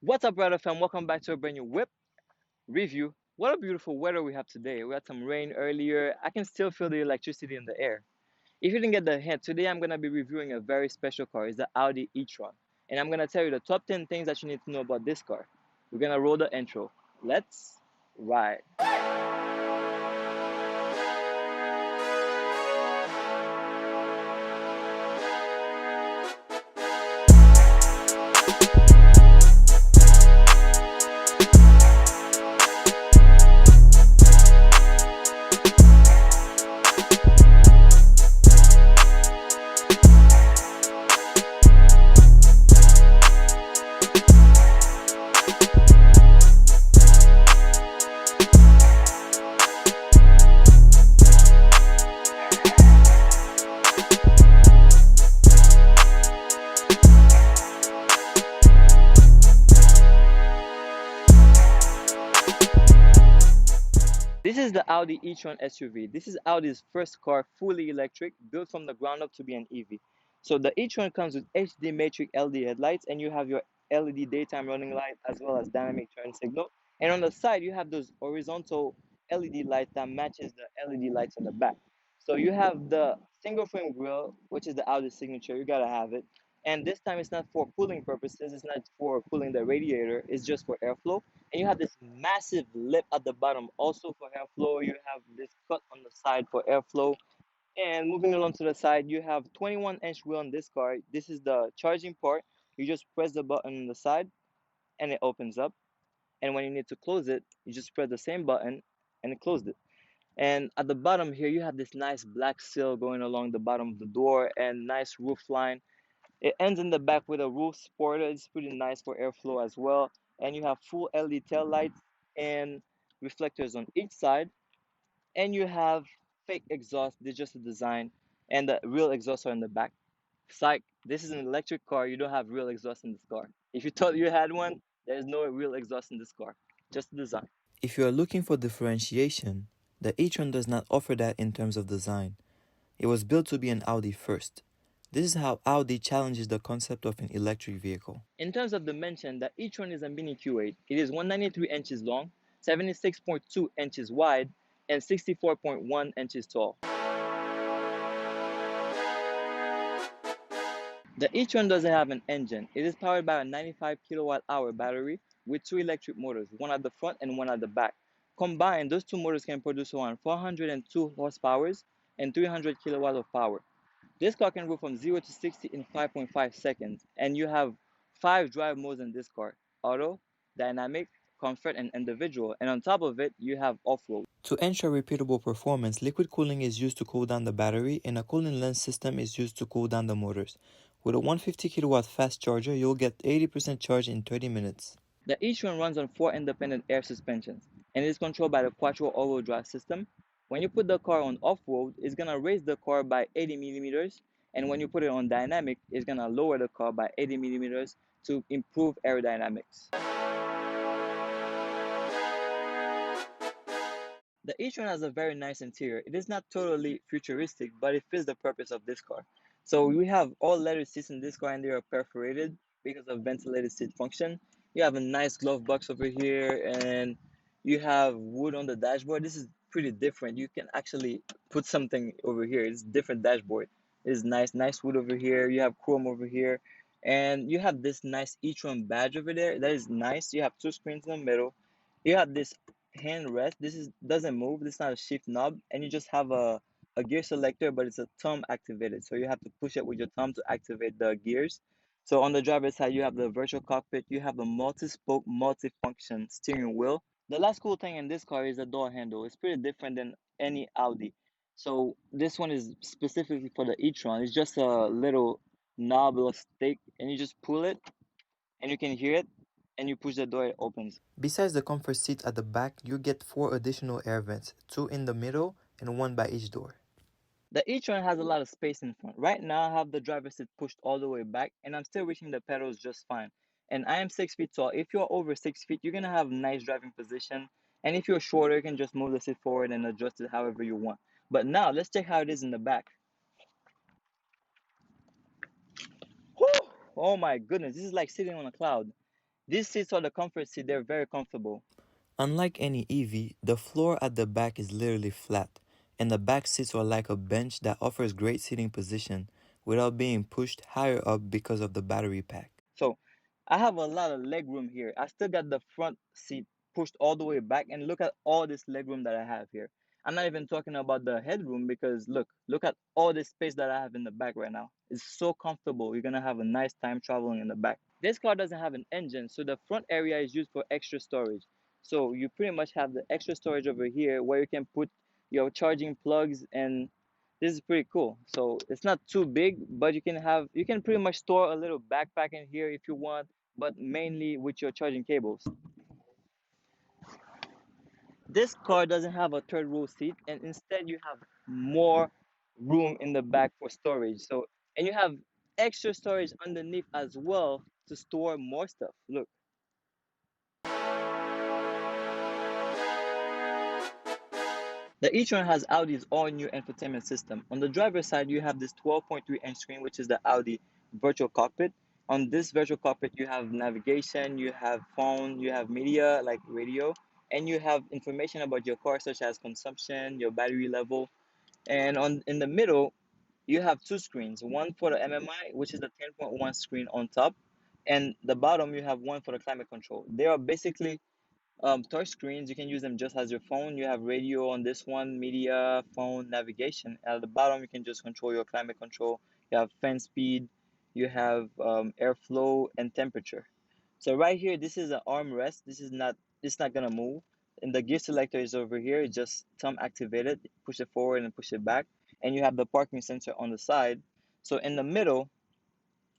What's up, brother fam? Welcome back to a brand new whip review. What a beautiful weather we have today. We had some rain earlier. I can still feel the electricity in the air. If you didn't get the hint, today I'm going to be reviewing a very special car. It's the Audi e-tron. And I'm going to tell you the top 10 things that you need to know about this car. We're going to roll the intro. Let's ride. This is the Audi e-tron SUV. This is Audi's first car fully electric, built from the ground up to be an EV. So the e-tron comes with HD matrix LED headlights, and you have your LED daytime running light as well as dynamic turn signal. And on the side, you have those horizontal LED lights that matches the LED lights on the back. So you have the single frame grille, which is the Audi signature. You gotta have it. And this time it's not for cooling purposes. It's not for cooling the radiator. It's just for airflow, and you have this massive lip at the bottom also for airflow. You have this cut on the side for airflow. And moving along to the side, you have 21-inch wheel on this car. This is the charging part. You just press the button on the side and it opens up. And when you need to close it, you just press the same button and it closed it. And at the bottom here, you have this nice black seal going along the bottom of the door and nice roof line. It ends in the back with a roof spoiler. It's pretty nice for airflow as well. And you have full LED tail lights and reflectors on each side. And you have fake exhaust. They're just a design. And the real exhausts are in the back. Psych, this is an electric car. You don't have real exhaust in this car. If you thought you had one, there's no real exhaust in this car. Just a design. If you are looking for differentiation, the e-tron does not offer that in terms of design. It was built to be an Audi first. This is how Audi challenges the concept of an electric vehicle. In terms of dimension, the e-tron is a mini Q8. It is 193 inches long, 76.2 inches wide, and 64.1 inches tall. The e-tron doesn't have an engine. It is powered by a 95 kilowatt hour battery with two electric motors, one at the front and one at the back. Combined, those two motors can produce around 402 horsepower and 300 kilowatts of power. This car can go from 0 to 60 in 5.5 seconds, and you have 5 drive modes in this car: auto, dynamic, comfort, and individual. And on top of it, you have off-road. To ensure repeatable performance, liquid cooling is used to cool down the battery and a cooling lens system is used to cool down the motors. With a 150 kilowatt fast charger, you'll get 80% charge in 30 minutes. The e-tron runs on 4 independent air suspensions and is controlled by the quattro all-wheel drive system. When you put the car on off-road, it's going to raise the car by 80 millimeters, and when you put it on dynamic, it's going to lower the car by 80 millimeters to improve aerodynamics. The e-tron has a very nice interior. It is not totally futuristic, but it fits the purpose of this car. So we have all leather seats in this car, and they are perforated because of ventilated seat function. You have a nice glove box over here, and you have wood on the dashboard. This is pretty different. You can actually put something over here. It's different dashboard. It's nice wood over here. You have chrome over here, and you have this nice e-tron badge over there. That is nice. You have two screens in the middle. You have this hand rest. This is doesn't move. This is not a shift knob, and you just have a gear selector, but it's a thumb activated. So you have to push it with your thumb to activate the gears. So on the driver's side, you have the virtual cockpit. You have the multi-spoke, multi-function steering wheel. The last cool thing in this car is the door handle. It's pretty different than any Audi. So this one is specifically for the e-tron. It's just a little knob or stick, and you just pull it, and you can hear it, and you push the door, it opens. Besides the comfort seats at the back, you get 4 additional air vents, 2 in the middle and 1 by each door. The e-tron has a lot of space in front. Right now, I have the driver's seat pushed all the way back, and I'm still reaching the pedals just fine. And I am 6 feet tall. If you're over 6 feet, you're gonna have nice driving position. And if you're shorter, you can just move the seat forward and adjust it however you want. But now, let's check how it is in the back. Whew! Oh my goodness, this is like sitting on a cloud. These seats are the comfort seat. They're very comfortable. Unlike any EV, the floor at the back is literally flat, and the back seats are like a bench that offers great seating position without being pushed higher up because of the battery pack. So I have a lot of leg room here. I still got the front seat pushed all the way back, and look at all this leg room that I have here. I'm not even talking about the headroom because look at all this space that I have in the back right now. It's so comfortable. You're gonna have a nice time traveling in the back. This car doesn't have an engine, so the front area is used for extra storage. So you pretty much have the extra storage over here where you can put your charging plugs, and this is pretty cool. So it's not too big, but you can pretty much store a little backpack in here if you want, but mainly with your charging cables. This car doesn't have a third row seat, and instead you have more room in the back for storage. So, and you have extra storage underneath as well to store more stuff. Look. The e-tron has Audi's all-new infotainment system. On the driver's side, you have this 12.3-inch screen, which is the Audi virtual cockpit. On this virtual cockpit, you have navigation, you have phone, you have media like radio, and you have information about your car, such as consumption, your battery level. And on in the middle, you have two screens, one for the MMI, which is the 10.1 screen on top, and the bottom you have one for the climate control. They are basically touch screens. You can use them just as your phone. You have radio on this one, media, phone, navigation. At the bottom, you can just control your climate control. You have fan speed, you have airflow and temperature. So right here, this is an armrest. It's not gonna move. And the gear selector is over here. It's just thumb activated. Push it forward and push it back. And you have the parking sensor on the side. So in the middle,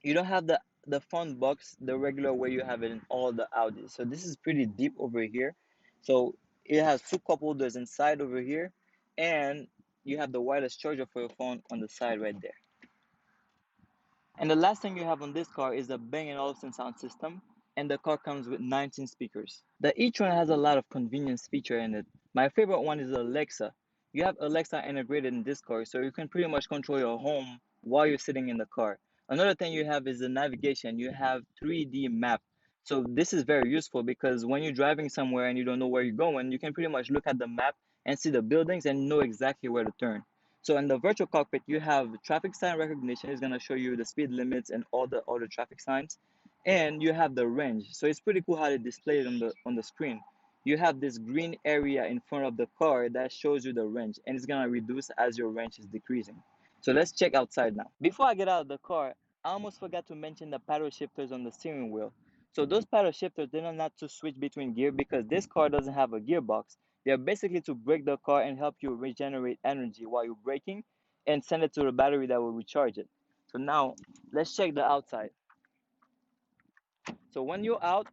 you don't have the fun box the regular way you have it in all the Audis. So this is pretty deep over here. So it has two cup holders inside over here, and you have the wireless charger for your phone on the side right there. And the last thing you have on this car is the Bang& Olufsen sound system, and the car comes with 19 speakers. The e-tron has a lot of convenience feature in it. My favorite one is Alexa. You have Alexa integrated in this car, so you can pretty much control your home while you're sitting in the car. Another thing you have is the navigation. You have 3D map. So this is very useful because when you're driving somewhere and you don't know where you're going, you can pretty much look at the map and see the buildings and know exactly where to turn. So in the virtual cockpit, you have traffic sign recognition. It's gonna show you the speed limits and all the other traffic signs, and you have the range. So it's pretty cool how they display it on the screen. You have this green area in front of the car that shows you the range, and it's gonna reduce as your range is decreasing. So let's check outside now. Before I get out of the car, I almost forgot to mention the paddle shifters on the steering wheel. So those paddle shifters, they're not to switch between gear because this car doesn't have a gearbox. They're basically to brake the car and help you regenerate energy while you're braking and send it to the battery that will recharge it. So now let's check the outside. So when you're out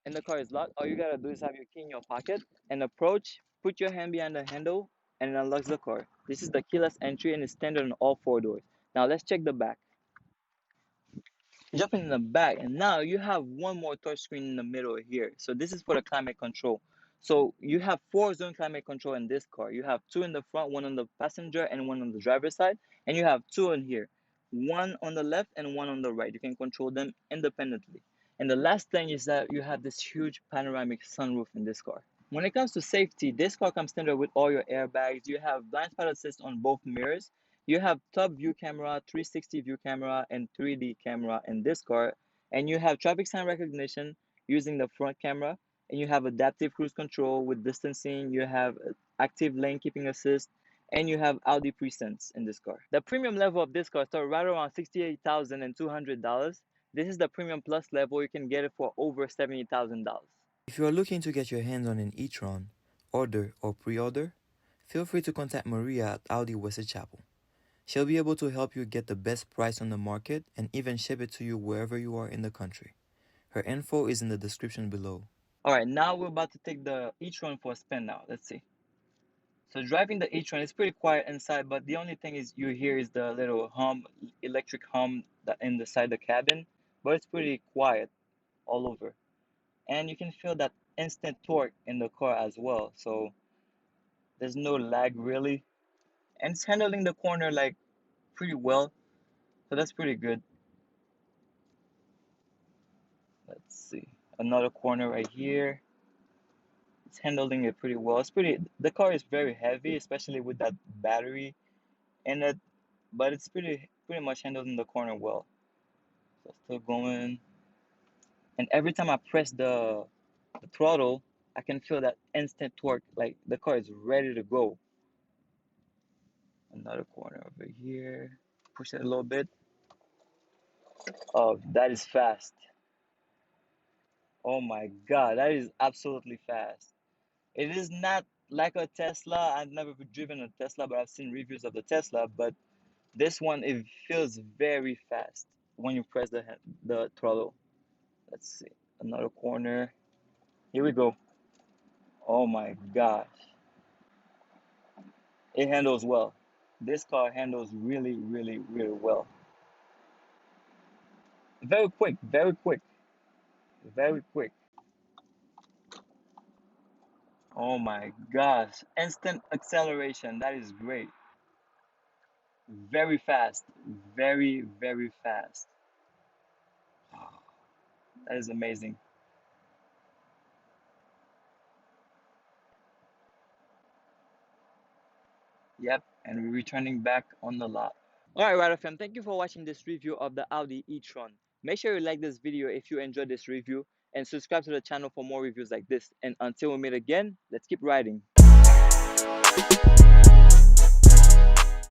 and the car is locked, all you gotta do is have your key in your pocket and approach, put your hand behind the handle, and it unlocks the car. This is the keyless entry and it's standard on all four doors. Now let's check the back. Jumping in the back, and now you have one more touch screen in the middle here. So this is for the climate control. So you have four zone climate control in this car. You have two in the front, one on the passenger and one on the driver's side, and you have two in here, one on the left and one on the right. You can control them independently. And the last thing is that you have this huge panoramic sunroof in this car. When it comes to safety, this car comes standard with all your airbags. You have blind spot assist on both mirrors. You have top view camera, 360 view camera, and 3D camera in this car. And you have traffic sign recognition using the front camera. And you have adaptive cruise control with distancing. You have active lane keeping assist. And you have Audi Presence in this car. The premium level of this car starts right around $68,200. This is the premium plus level. You can get it for over $70,000. If you are looking to get your hands on an e-tron, order or pre-order, feel free to contact Maria at Audi Wesley Chapel. She'll be able to help you get the best price on the market and even ship it to you wherever you are in the country. Her info is in the description below. All right, now we're about to take the e-tron for a spin now. Let's see. So driving the e-tron is pretty quiet inside, but the only thing is you hear is the little hum, electric hum that in the side of the cabin, but it's pretty quiet all over. And you can feel that instant torque in the car as well. So there's no lag really. And it's handling the corner like pretty well. So that's pretty good. Let's see. Another corner right here. It's handling it pretty well. The car is very heavy, especially with that battery in it, but it's pretty much handling the corner well. So still going. And every time I press the throttle, I can feel that instant torque, like the car is ready to go. Another corner over here. Push it a little bit. Oh, that is fast. Oh my God, that is absolutely fast. It is not like a Tesla. I've never driven a Tesla, but I've seen reviews of the Tesla. But this one, it feels very fast when you press the throttle. Let's see, another corner. Here we go. Oh my gosh, it handles well. This car handles really, really, really well. Very quick, very quick, very quick. Oh my gosh, instant acceleration. That is great. Very fast, very, very fast. That is amazing. Yep, and we're returning back on the lot. Alright, Rider fam, thank you for watching this review of the Audi e-tron. Make sure you like this video if you enjoyed this review and subscribe to the channel for more reviews like this. And until we meet again, let's keep riding.